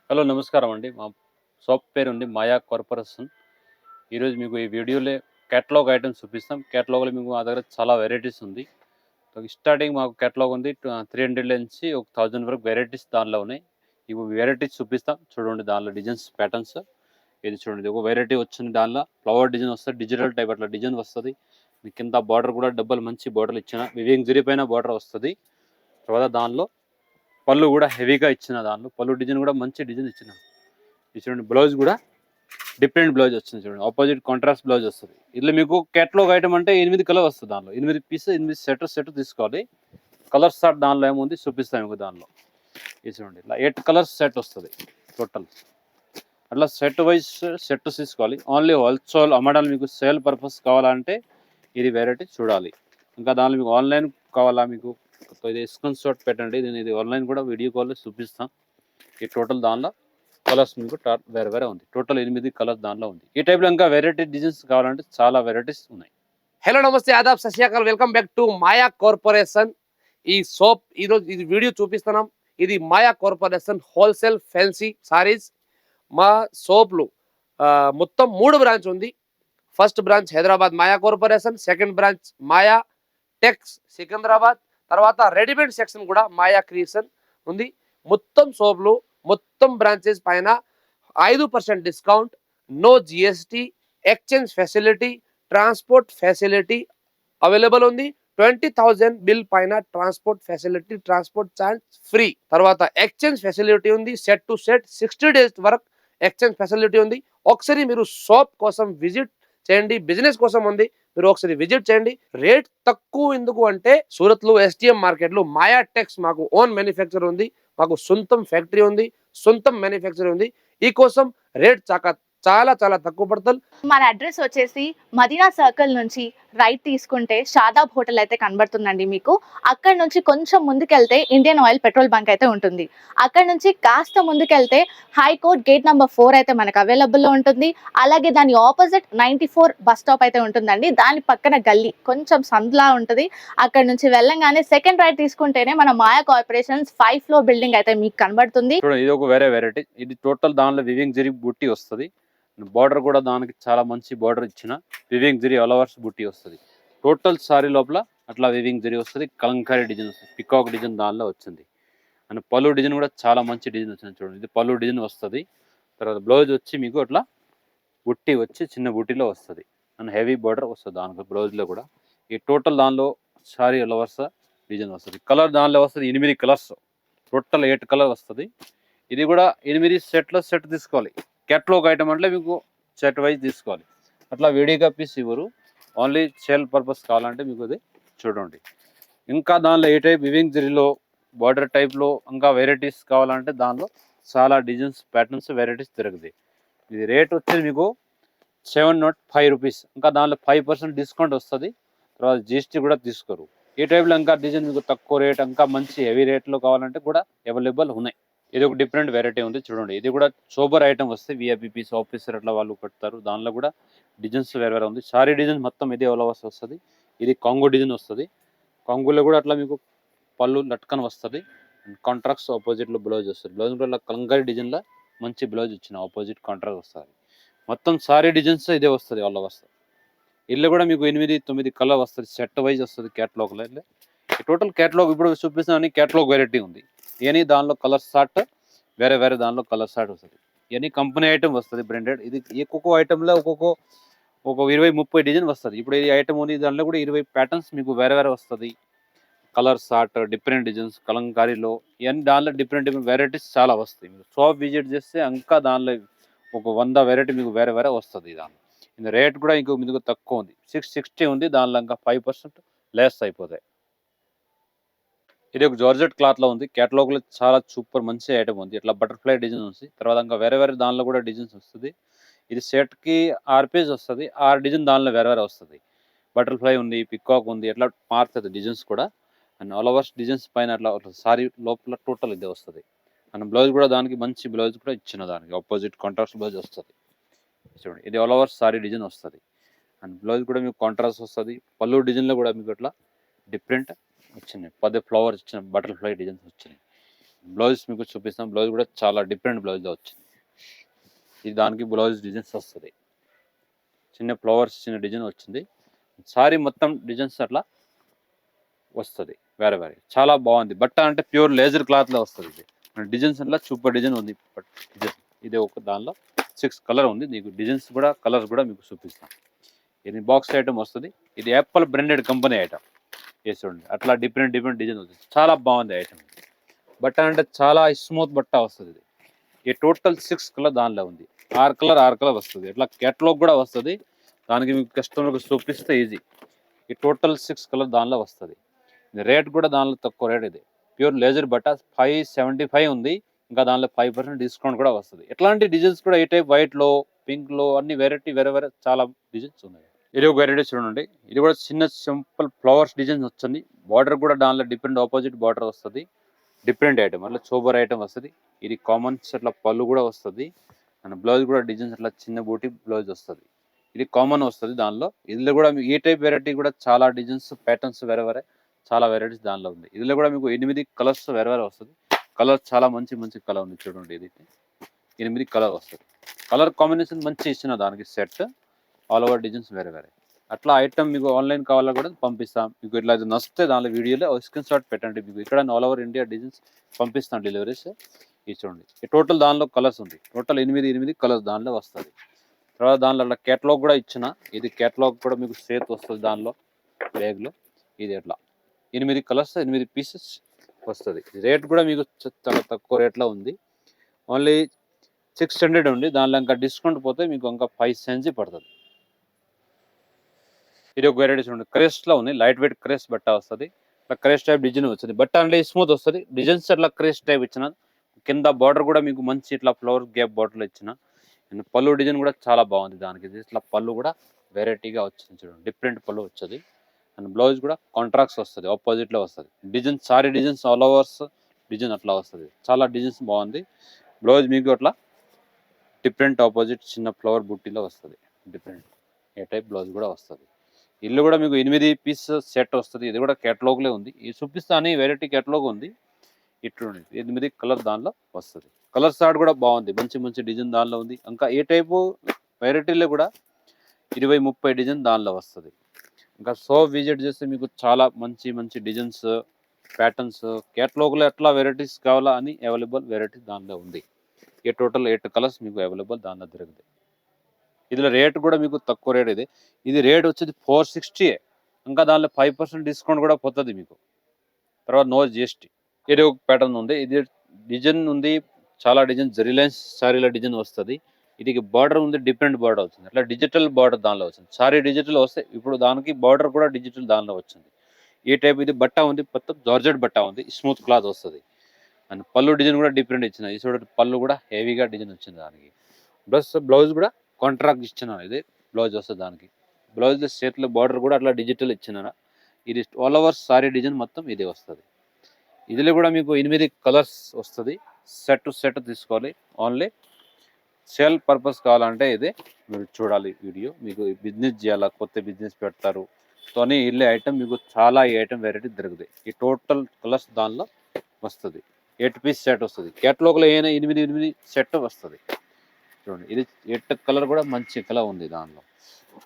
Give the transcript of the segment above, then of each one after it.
Hello నమస్కారం అండి. మా షాప్ పేరుండి మాయా కార్పొరేషన్. ఈరోజు మీకు ఈ వీడియోలో కేటలాగ్ ఐటెమ్స్ చూపిస్తాం. కేటలాగ్‌లో మీకు మా దగ్గర చాలా వెరైటీస్ ఉంది. స్టార్టింగ్ మాకు కేటలాగ్ ఉంది. 300 నుంచి ఒక 1000 వరకు వెరైటీస్ దానిలో ఉన్నాయి. ఇవి వెరైటీస్ చూపిస్తాం. చూడండి దానిలో డిజైన్స్, ప్యాటర్న్స్. ఇది చూడండి ఒక వెరైటీ వచ్చింది. దానిలో ఫ్లవర్ డిజైన్ వస్తది. డిజిటల్ టైప్ అట్లా డిజైన్ వస్తది. కింద బార్డర్ కూడా డబల్ మంచి బార్డర్ ఇచ్చిన వివింగ్ జరీ పైన బార్డర్ వస్తది. తర్వాత దానిలో పళ్ళు కూడా హెవీగా ఇచ్చిన దానిలో పళ్ళు డిజైన్ కూడా మంచి డిజైన్ ఇచ్చిన. ఇది చూడండి బ్లౌజ్ కూడా డిఫరెంట్ బ్లౌజ్ వచ్చింది చూడండి. ఆపోజిట్ కాంట్రాస్ట్ బ్లౌజ్ వస్తుంది. ఇట్లా మీకు కేటలాగ్ ఐటమ్ అంటే 8 కలర్ వస్తుంది దానిలో. 8 పీస్ 8 సెట్ తీసుకోవాలి. కలర్ షార్ట్ దానిలో ఏముంది చూపిస్తాను మీకు దానిలో. ఇది చూడండి ఇట్లా 8 కలర్స్ సెట్ వస్తుంది టోటల్. అట్లా సెట్ వైజ్ సెట్ తీసుకోవాలి. ఓన్లీ హోల్సేల్ అమ్మడాలు మీకు సేల్ పర్పస్ కావాలంటే ఇది వెరైటీ చూడాలి. ఇంకా దానిలో మీకు ఆన్లైన్ కావాలా మీకు ఇది స్క్రీన్ షాట్ పెట్టండి. నేను ఇది ఆన్లైన్ కూడా వీడియో కాల్లో చూపిస్తాను. ఈ టోటల్ దానిలో కలర్స్ మీకు వేరే వేరే ఉంది. టోటల్ 8 కలర్స్ దానిలో ఉంది. ఈ టైప్లో ఇంకా వెరైటీ డిజైన్స్ కావాలంటే చాలా వెరైటీస్ ఉన్నాయి. హలో నమస్తే ఆదాబ్ సత్ శ్రీ అకాల్. Welcome back to Maya corporation. ఈ షాప్ ఈరోజు ఇది వీడియో చూపిస్తున్నాం. ఇది Maya corporation wholesale fancy saris. మా షాప్లో మొత్తం 3 బ్రాంచ్ ఉంది. First branch Hyderabad Maya corporation, second branch Maya tex Secunderabad, తర్వాత రెడీమేడ్ సెక్షన్ కూడా మాయా క్రియేషన్ ఉంది. మొత్తం షాప్లో మొత్తం బ్రాంచెస్ పైన 5% discount, no GST, exchange facility, transport facility available ఉంది. 20,000 బిల్ పైన transport facility, transport charge free. తర్వాత ఎక్స్చేంజ్ ఫెసిలిటీ ఉంది. సెట్ టు సెట్ 60 డేస్ వరకు ఎక్స్చేంజ్ ఫెసిలిటీ ఉంది. ఒకసారి మీరు షాప్ కోసం విజిట్ చేయండి. బిజినెస్ కోసం ఉంది, మీరు ఒకసారి విజిట్ చేయండి. రేట్ తక్కువ ఎందుకు అంటే సూరత్ లో ఎస్టిఎం మార్కెట్ లో మాయా టెక్స్ మాకు ఓన్ మ్యానుఫ్యాక్చర్ ఉంది. మాకు సొంతం ఫ్యాక్టరీ ఉంది, సొంతం మ్యానుఫ్యాక్చర్ ఉంది. ఈ కోసం రేట్ చాలా చాలా తక్కువ పడతారు. మన అడ్రస్ వచ్చేసి మదీనా సర్కిల్ నుంచి రైట్ తీసుకుంటే షాదాబ్ హోటల్ అయితే కనబడుతుందండి మీకు. అక్కడ నుంచి కొంచెం ముందుకెళ్తే ఇండియన్ ఆయిల్ పెట్రోల్ బంక్ అయితే ఉంటుంది. అక్కడ నుంచి కాస్త ముందుకెళ్తే హైకోర్ట్ గేట్ నెంబర్ 4 అయితే మనకు అవైలబుల్లో ఉంటుంది. అలాగే దాని ఆపోజిట్ 94 బస్ స్టాప్ అయితే ఉంటుందండి. దాని పక్కన గల్లీ కొంచెం సందులా ఉంటుంది. అక్కడ నుంచి వెళ్ళంగానే సెకండ్ రైట్ తీసుకుంటేనే మన మాయా కార్పొరేషన్స్ 5 ఫ్లోర్ బిల్డింగ్ అయితే మీకు కనబడుతుంది. చూడండి ఇది ఒక వేరే వెరైటీ. ఇది టోటల్ దానిలో వివింగ్ జరీ బుట్టి వస్తుంది. బార్డర్ కూడా దానికి చాలా మంచి బార్డర్ ఇచ్చిన వివింగ్ జరీ అలవర్స్ బుట్టి వస్తుంది. టోటల్ సారీ లోపల అట్లా వివింగ్ జరీ వస్తుంది. కలంకారీ డిజైన్ వస్తుంది. పికాక్ డిజైన్ దానిలో వచ్చింది. అండ్ పళ్ళు డిజైన్ కూడా చాలా మంచి డిజైన్ వచ్చింది చూడండి. ఇది పళ్ళు డిజైన్ వస్తుంది. తర్వాత బ్లౌజ్ వచ్చి మీకు అట్లా బుట్టి వచ్చి చిన్న బుట్టిలో వస్తుంది. అండ్ హెవీ బార్డర్ వస్తుంది దానికి బ్లౌజ్లో కూడా. ఈ టోటల్ దానిలో సారీ అలవర్స్ డిజైన్ వస్తుంది. కలర్ దానిలో వస్తుంది 8 కలర్స్. టోటల్ 8 కలర్ వస్తుంది. ఇది కూడా 8 సెట్ తీసుకోవాలి. కేటలాగ్ ఐటమ్ అంటే మీకు సెట్ వైజ్ తీసుకోవాలి. అట్లా విడిగా పీస్ ఇవ్వరు. ఓన్లీ సేల్ పర్పస్ కావాలంటే మీకు అది చూడండి. ఇంకా దానిలో ఏ టైప్ వివింగ్ జరీలో బార్డర్ టైప్లో ఇంకా వెరైటీస్ కావాలంటే దానిలో చాలా డిజైన్స్, ప్యాటర్న్స్, వెరైటీస్ దొరుకుతాయి. ఇది రేట్ వచ్చేది మీకు 705 రూపీస్. ఇంకా దానిలో 5% డిస్కౌంట్ వస్తుంది. తర్వాత జిఎస్టీ కూడా తీసుకోరు. ఈ టైప్లో ఇంకా డిజైన్ మీకు తక్కువ రేట్ ఇంకా మంచి హెవీ రేట్లో కావాలంటే కూడా అవైలబుల్ ఉన్నాయి. ఇది ఒక డిఫరెంట్ వెరైటీ ఉంది చూడండి. ఇది కూడా సూపర్ ఐటమ్ వస్తాయి. విఐపి పీస్ ఆఫీసర్ అట్లా వాళ్ళు కడతారు. దానిలో కూడా డిజైన్స్ వేరే వేరే ఉంది. సారీ డిజైన్ మొత్తం ఇదే ఓలవర్స్ వస్తుంది. ఇది కాంగో డిజైన్ వస్తుంది. కాంగోలో కూడా అట్లా మీకు పళ్ళు లట్కన్ వస్తుంది. కాంట్రాక్ట్స్ ఆపోజిట్లో బ్లౌజ్ వస్తుంది. బ్లౌజ్ కూడా కలంకారీ డిజైన్లో మంచి బ్లౌజ్ ఇచ్చిన ఆపోజిట్ కాంట్రాక్ట్ వస్తుంది. మొత్తం సారీ డిజైన్స్ ఇదే వస్తుంది ఓలవర్స్. ఇల్లు కూడా మీకు 8, 9 కలర్ వస్తుంది. సెట్ వైజ్ వస్తుంది కేటలాగ్లో. టోటల్ కేటలాగ్ ఇప్పుడు చూపిస్తున్నా కేటలాగ్ వెరైటీ ఉంది. ఇవన్నీ దానిలో కలర్ షార్ట్ వేరే వేరే దానిలో కలర్ షార్ట్ వస్తుంది. ఇవన్నీ కంపెనీ ఐటమ్ వస్తుంది బ్రాండెడ్. ఇది ఒక్కొక్క ఐటెంలో ఒక 20-30 డిజైన్ వస్తుంది. ఇప్పుడు ఇది ఐటమ్ ఉంది దానిలో కూడా 20 ప్యాటర్న్స్ మీకు వేరే వేరే వస్తుంది. కలర్ షార్ట్ డిఫరెంట్ డిజైన్స్ కలంకారీలో ఇవన్నీ దానిలో డిఫరెంట్ వెరైటీస్ చాలా వస్తాయి. మీరు షాప్ విజిట్ చేస్తే ఇంకా దానిలో ఒక 100 వెరైటీ మీకు వేరే వేరే వస్తుంది. దానిలో ఇది రేట్ కూడా ఇంకో మీకు తక్కువ ఉంది. 660 ఉంది. దానిలో ఇంకా 5% లెస్ అయిపోతాయి. ఇది ఒక జార్జెట్ క్లాత్లో ఉంది. కేటలాగ్లో చాలా సూపర్ మంచి ఐటమ్ ఉంది. ఇట్లా బటర్ఫ్లై డిజైన్ ఉంది. తర్వాత ఇంకా వేరే వేరే దానిలో కూడా డిజైన్స్ వస్తుంది. ఇది సెట్కి 6 పీస్ వస్తుంది. 6 డిజైన్ దానిలో వేరే వేరే వస్తుంది. బటర్ఫ్లై ఉంది, పికాక్ ఉంది, ఎట్లా మారుతుంది డిజైన్స్ కూడా. అండ్ ఆల్ ఓవర్స్ డిజైన్స్ పైన అట్లా సారీ లోపల టోటల్ ఇదే వస్తుంది. అండ్ బ్లౌజ్ కూడా దానికి మంచి బ్లౌజ్ కూడా ఇచ్చిన దానికి ఆపోజిట్ కాంట్రాస్ట్ బ్లౌజ్ వస్తుంది. చూడండి ఇది ఆల్ ఓవర్స్ సారీ డిజైన్ వస్తుంది. అండ్ బ్లౌజ్ కూడా మీకు కాంట్రాస్ట్ వస్తుంది. పళ్ళు డిజైన్లో కూడా మీకు అట్లా డిఫరెంట్ వచ్చినాయి. 10 ఫ్లవర్స్ ఇచ్చిన బటర్ఫ్లై డిజైన్స్ వచ్చినాయి. బ్లౌజ్ మీకు చూపిస్తాం. బ్లౌజ్ కూడా చాలా డిఫరెంట్ బ్లౌజ్లో వచ్చింది. ఇది దానికి బ్లౌజ్ డిజైన్స్ వస్తుంది. చిన్న ఫ్లవర్స్ చిన్న డిజైన్ వచ్చింది. సారీ మొత్తం డిజైన్స్ అట్లా వస్తుంది వేరే వేరే. చాలా బాగుంది. బట్ట అంటే ప్యూర్ లేజర్ క్లాత్లో వస్తుంది. ఇది డిజైన్స్ అట్లా సూపర్ డిజైన్ ఉంది. డిజైన్ ఇది ఒక దానిలో 6 కలర్ ఉంది. నీకు డిజైన్స్ కూడా కలర్స్ కూడా మీకు చూపిస్తాం. ఇది బాక్స్ ఐటమ్ వస్తుంది. ఇది యాపిల్ బ్రాండెడ్ కంపెనీ ఐటమ్. వేసి చూడండి అట్లా డిఫరెంట్ డిజైన్ వస్తుంది. చాలా బాగుంది ఐటమ్. బట్ట అంటే చాలా స్మూత్ బట్ట వస్తుంది. ఇది ఈ టోటల్ 6 కలర్ దానిలో ఉంది. 6 కలర్ వస్తుంది. ఇట్లా క్యాటలాగ్ కూడా వస్తుంది. దానికి మీకు కస్టమర్కి చూపిస్తే ఈజీ. ఈ టోటల్ 6 కలర్ దానిలో వస్తుంది. రేట్ కూడా దానిలో తక్కువ రేట్. ఇది ప్యూర్ లేజర్ బట్ట 575 ఉంది. ఇంకా దానిలో 5% డిస్కౌంట్ కూడా వస్తుంది. ఎట్లాంటి డిజైన్స్ కూడా ఈ టైప్ వైట్లో పింక్లో అన్ని వెరైటీ వేరే చాలా డిజైన్స్ ఉన్నాయి. ఇది ఒక వెరైటీ చూడండి. ఇది కూడా చిన్న సింపుల్ ఫ్లవర్స్ డిజైన్స్ వచ్చింది. బార్డర్ కూడా దానిలో డిఫరెంట్ ఆపోజిట్ బార్డర్ వస్తుంది. డిఫరెంట్ ఐటమ్ అట్లా సూపర్ ఐటమ్ వస్తుంది. ఇది కామన్స్ అట్లా పళ్ళు కూడా వస్తుంది. అండ్ బ్లౌజ్ కూడా డిజైన్స్ అట్లా చిన్న బూటీ బ్లౌజ్ వస్తుంది. ఇది కామన్ వస్తుంది దానిలో. ఇందులో కూడా మీకు ఈ టైప్ వెరైటీ కూడా చాలా డిజైన్స్ ప్యాటర్న్స్ వేరే చాలా వెరైటీస్ దానిలో ఉంది. ఇందులో కూడా మీకు 8 కలర్స్ వేరే వస్తుంది. కలర్ చాలా మంచి కలర్ ఉంది చూడండి. ఇది 8 కలర్ వస్తుంది. కలర్ కాంబినేషన్ మంచి ఇచ్చిన దానికి సెట్ ఆల్ ఓవర్ డిజైన్స్ వేరే అట్లా ఐటమ్ మీకు ఆన్లైన్ కావాలా కూడా పంపిస్తాం. మీకు ఇట్లా నచ్చితే దానిలో వీడియోలో స్క్రీన్ షాట్ పెట్టండి. మీకు ఇక్కడ ఆల్ ఓవర్ ఇండియా డిజైన్స్ పంపిస్తాం డెలివరీస్. ఇది చూడండి. ఈ టోటల్ దానిలో కలర్స్ ఉంది. టోటల్ 8 కలర్స్ దానిలో వస్తుంది. తర్వాత దానిలో కేటలాగ్ కూడా ఇచ్చిన. ఇది కేటలాగ్ కూడా మీకు సేత్ వస్తుంది దానిలో బ్యాగ్లో. ఇది ఎట్లా 8 కలర్స్ 8 పీసెస్ వస్తుంది. రేట్ కూడా మీకు చాలా తక్కువ రేట్లో ఉంది. ఓన్లీ 600 ఉంది. దానిలో ఇంకా డిస్కౌంట్ పోతే మీకు ఇంకా 5 cents పడుతుంది. ఇది ఒక వెరైటీ చూడండి. క్రేస్ట్లో ఉంది. లైట్ వెయిట్ క్రేస్ బట్ట వస్తుంది. ఇట్లా క్రేస్ టైప్ డిజైన్ వచ్చింది. బట్ట అంటే స్మూత్ వస్తుంది. డిజైన్స్ అట్లా క్రేస్ టైప్ ఇచ్చిన. కింద బార్డర్ కూడా మీకు మంచి ఇట్లా ఫ్లవర్ గ్యాప్ బార్డర్లో ఇచ్చిన. అండ్ పళ్ళు డిజైన్ కూడా చాలా బాగుంది. దానికి ఇట్లా పళ్ళు కూడా వెరైటీగా వచ్చింది చూడండి. డిఫరెంట్ పళ్ళు వచ్చేది. అండ్ బ్లౌజ్ కూడా కాంట్రాక్ట్స్ వస్తుంది. ఆపోజిట్లో వస్తుంది. Design sorry designs all overs design అట్లా వస్తుంది. చాలా డిజైన్స్ బాగుంది. బ్లౌజ్ మీకు అట్లా డిఫరెంట్ ఆపోజిట్ చిన్న ఫ్లవర్ బుట్టీలో వస్తుంది. డిఫరెంట్ ఏ టైప్ బ్లౌజ్ కూడా వస్తుంది. ఇల్లు కూడా మీకు 8 పీస్ సెట్ వస్తుంది. ఇది కూడా కేటలాగ్లే ఉంది. ఈ చూపిస్తాను వెరైటీ కేటలాగ్ ఉంది. ఇట్లు 8 కలర్ దానిలో వస్తుంది. కలర్ చార్ట్ కూడా బాగుంది. మంచి డిజైన్ దానిలో ఉంది. ఇంకా ఏ టైపు వెరైటీలో కూడా 20-30 డిజైన్ దానిలో వస్తుంది. ఇంకా షాప్ విజిట్ చేస్తే మీకు చాలా మంచి డిజైన్స్ ప్యాటర్న్స్ కేటలాగ్లో ఎట్లా వెరైటీస్ కావాలా అని అవైలబుల్ వెరైటీస్ దానిలో ఉంది. ఈ టోటల్ 8 కలర్స్ మీకు అవైలబుల్ దానిలో దొరుకుతాయి. ఇందులో రేట్ కూడా మీకు తక్కువ రేట్. ఇది రేట్ వచ్చేది 460. ఇంకా దానిలో 5% డిస్కౌంట్ కూడా పోతుంది మీకు. తర్వాత నో జిఎస్టీ. ఇది ఒక ప్యాటర్న్ ఉంది. ఇది డిజైన్ ఉంది. చాలా డిజైన్ రిలయన్స్ సారీలో డిజైన్ వస్తుంది. ఇది బార్డర్ ఉంది. డిఫరెంట్ బార్డర్ వచ్చింది. అట్లా డిజిటల్ బార్డర్ దానిలో వచ్చింది. సారీ డిజిటల్ వస్తే ఇప్పుడు దానికి బార్డర్ కూడా డిజిటల్ దానిలో వచ్చింది. ఈ టైప్ ఇది బట్ట ఉంది. మొత్తం జార్జెట్ బట్ట ఉంది. స్మూత్ క్లాత్ వస్తుంది. అండ్ పళ్ళు డిజైన్ కూడా డిఫరెంట్ ఇచ్చిన. ఈ చూడండి పళ్ళు కూడా హెవీగా డిజైన్ వచ్చింది దానికి. ప్లస్ బ్లౌజ్ కూడా కాంట్రాక్ట్ ఇచ్చిన. ఇది బ్లౌజ్ వస్తుంది దానికి. బ్లౌజ్ చేతిలో బార్డర్ కూడా అట్లా డిజిటల్ ఇచ్చిన. ఇది ఆల్ ఓవర్ సారీ డిజైన్ మొత్తం ఇది వస్తుంది. ఇదిలో కూడా మీకు 8 కలర్స్ వస్తుంది. సెట్ తీసుకోవాలి. ఓన్లీ సేల్ పర్పస్ కావాలంటే ఇది మీరు చూడాలి వీడియో. మీకు బిజినెస్ చేయాలా, కొత్త బిజినెస్ పెడతారు తోని ఇల్లే ఐటమ్ మీకు చాలా ఈ ఐటమ్ వెరైటీ దొరుకుతాయి. ఈ టోటల్ కలర్స్ దానిలో వస్తుంది. 8 పీస్ సెట్ వస్తుంది. కేటలాగ్లో ఏమైనా 8 సెట్ వస్తుంది. చూడండి ఇది 8 కలర్ కూడా మంచి కలర్ ఉంది దానిలో.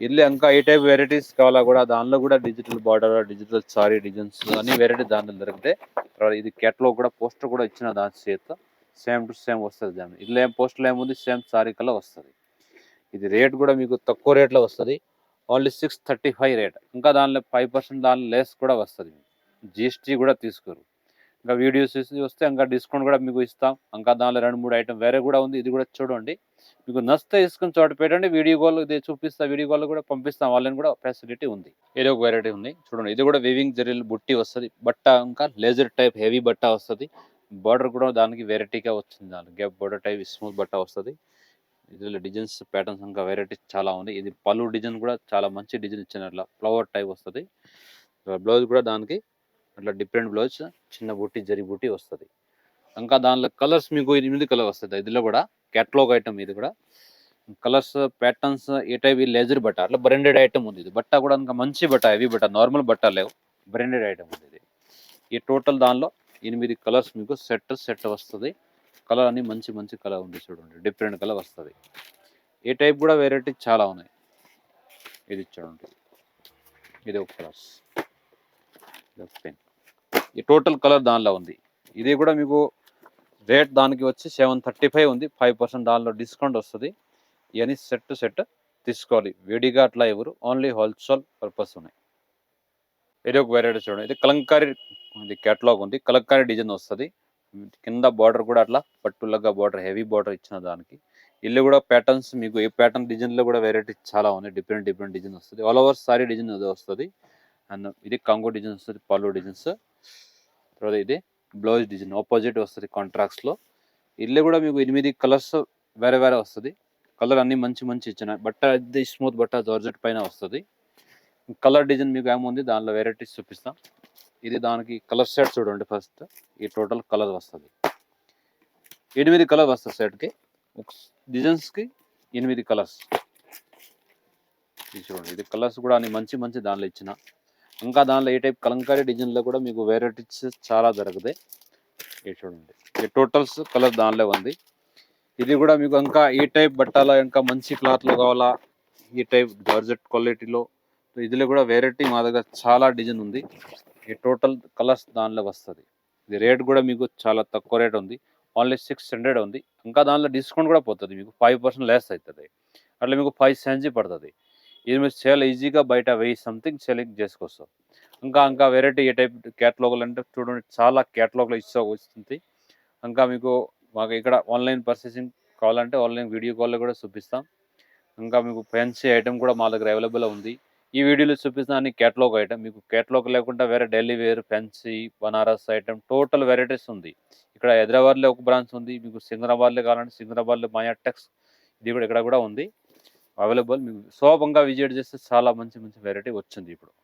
ఇల్లు ఇంకా ఏ టైప్ వెరైటీస్ కావాలా కూడా దానిలో కూడా digital border digital sorry designs అన్ని వెరైటీ దానిలో దొరుకుతాయి. తర్వాత ఇది కేటలాగ్ కూడా పోస్టర్ కూడా ఇచ్చిన దాని చేత సేమ్ టు సేమ్ వస్తుంది. దాని ఇల్లు ఏం పోస్టర్లో ఏముంది సేమ్ సారీ కలర్ వస్తుంది. ఇది రేట్ కూడా మీకు తక్కువ రేట్లో వస్తుంది. Only 635 rate. ఇంకా దానిలో 5% దానిలో లెస్ కూడా వస్తుంది. జిఎస్టీ కూడా తీసుకోరు. ఇంకా వీడియోస్ వస్తే ఇంకా డిస్కౌంట్ కూడా మీకు ఇస్తాం. ఇంకా దానిలో 2-3 ఐటమ్ వేరే కూడా ఉంది. ఇది కూడా చూడండి. మీకు నచ్చితే తీసుకుని చోట పెట్టండి. వీడియో కాల్ ఇది చూపిస్తా. వీడియో కాల్ కూడా పంపిస్తాం. వాళ్ళని కూడా ఫెసిలిటీ ఉంది. ఏదో ఒక వెరైటీ ఉంది చూడండి. ఇది కూడా వీవింగ్ జరీల్ బుట్టి వస్తుంది. బట్ట ఇంకా లేజర్ టైప్ హెవీ బట్ట వస్తుంది. బార్డర్ కూడా దానికి వెరైటీగా వచ్చింది. దానికి గ్యాప్ బార్డర్ టైప్ స్మూత్ బట్ట వస్తుంది. ఇందులో డిజైన్స్ ప్యాటర్న్స్ ఇంకా వెరైటీస్ చాలా ఉంది. ఇది పళ్ళు డిజైన్ కూడా చాలా మంచి డిజైన్ ఇచ్చిన అట్లా ఫ్లవర్ టైప్ వస్తుంది. బ్లౌజ్ కూడా దానికి అట్లా డిఫరెంట్ బ్లౌజ్ చిన్న బుట్టి జరి బుట్టి వస్తుంది. ఇంకా దానిలో కలర్స్ మీకు 8 కలర్ వస్తుంది. ఇదిలో కూడా కేటలాగ్ ఐటమ్. ఇది కూడా కలర్స్ ప్యాటర్న్స్ ఏ టైప్ లేజర్ బట్ట అట్లా బ్రాండెడ్ ఐటమ్ ఉంది. ఇది బట్ట కూడా ఇంకా మంచి బట్ట హెవీ బట్ట నార్మల్ బట్ట లేవు. బ్రాండెడ్ ఐటమ్ ఉంది ఇది. ఈ టోటల్ దానిలో 8 కలర్స్ మీకు సెట్ వస్తుంది. కలర్ అన్ని మంచి మంచి కలర్ ఉంది చూడండి, డిఫరెంట్ కలర్ వస్తుంది. ఏ టైప్ కూడా వెరైటీ చాలా ఉన్నాయి. ఇది చూడండి, ఇది ఒక కలర్స్, పెన్. ఈ టోటల్ కలర్ దానిలో ఉంది. ఇది కూడా మీకు రేట్ దానికి వచ్చి 735 ఉంది. 5% దానిలో డిస్కౌంట్ వస్తుంది. ఇవన్నీ సెట్ తీసుకోవాలి, విడిగా అట్లా ఎవరు, ఓన్లీ హోల్సేల్ పర్పస్ ఉన్నాయి. ఇది ఒక వెరైటీ చూడండి, ఇది కలంకారీ ఉంది, కేటలాగ్ ఉంది, కలంకారీ డిజైన్ వస్తుంది. కింద బార్డర్ కూడా అట్లా పట్టులాగా బార్డర్, హెవీ బార్డర్ ఇచ్చిన దానికి. ఇల్లు కూడా ప్యాటర్న్స్ మీకు ఏ ప్యాటర్న్ డిజైన్లో కూడా వెరైటీ చాలా ఉన్నాయి. డిఫరెంట్ డిజైన్ వస్తుంది. ఆల్ ఓవర్ సారీ డిజైన్ అది వస్తుంది. అండ్ ఇది కాంగో డిజైన్ వస్తుంది, పళ్ళు డిజైన్స్. తర్వాత ఇది బ్లౌజ్ డిజైన్ ఆపోజిట్ వస్తుంది కాంట్రాక్ట్స్లో. ఇల్లు కూడా మీకు 8 కలర్స్ వేరే వస్తుంది. కలర్ అన్ని మంచి ఇచ్చిన బట్ట, ఇది స్మూత్ బట్ట జార్జెట్ పైన వస్తుంది. కలర్ డిజైన్ మీకు ఏముంది దానిలో వెరైటీస్ చూపిస్తాం. ఇది దానికి కలర్ సెట్ చూడండి. ఫస్ట్ ఈ టోటల్ కలర్ వస్తుంది, 8 కలర్ వస్తుంది సెట్కి. ఒక డిజైన్స్కి 8 కలర్స్. ఇది చూడండి, ఇది కలర్స్ కూడా అన్ని మంచి దానిలో ఇచ్చిన. ఇంకా దానిలో ఏ టైప్ కలంకారీ డిజైన్లో కూడా మీకు వెరైటీస్ చాలా దొరుకుతాయి. ఇది చూడండి, ఈ టోటల్స్ కలర్ దానిలో ఉంది. ఇది కూడా మీకు ఇంకా ఈ టైప్ బట్టాల ఇంకా మంచి క్లాత్లో కావాలా, ఈ టైప్ జార్జెట్ క్వాలిటీలో, ఇదిలో కూడా వెరైటీ మా దగ్గర చాలా డిజైన్ ఉంది. ఈ టోటల్ కలర్స్ దానిలో వస్తుంది. ఇది రేట్ కూడా మీకు చాలా తక్కువ రేట్ ఉంది, ఓన్లీ 600 ఉంది. ఇంకా దానిలో డిస్కౌంట్ కూడా పోతుంది, మీకు 5% లెస్ అవుతుంది. అట్లా మీకు 5 పడుతుంది. ఇది మీరు సేల్ ఈజీగా బయట 1000 సంథింగ్ సెలింగ్ చేసుకోవచ్చు. ఇంకా వెరైటీ ఏ టైప్ క్యాటలాగులు అంటే చూడండి, చాలా క్యాటలాగ్లో వస్తుంది. ఇంకా మీకు మాకు ఇక్కడ ఆన్లైన్ పర్చేసింగ్ కావాలంటే ఆన్లైన్ వీడియో కాల్లో కూడా చూపిస్తాం. ఇంకా మీకు ఫ్యాన్సీ ఐటమ్ కూడా మా దగ్గర అవైలబుల్ ఉంది. ఈ వీడియోలో చూపిస్తున్న అన్ని క్యాటలాగ్ ఐటమ్. మీకు క్యాటలాగ్ లేకుండా వేరే daily wear, fancy, Banaras item total varieties ఉంది. ఇక్కడ హైదరాబాద్లో ఒక బ్రాంచ్ ఉంది. మీకు సికింద్రాబాద్లో కావాలంటే సికింద్రాబాద్లో మాయా టెక్స్, ఇది కూడా ఇక్కడ కూడా ఉంది అవైలబుల్. మీకు సోపంగా విజిట్ చేస్తే చాలా మంచి వెరైటీ వచ్చింది ఇప్పుడు.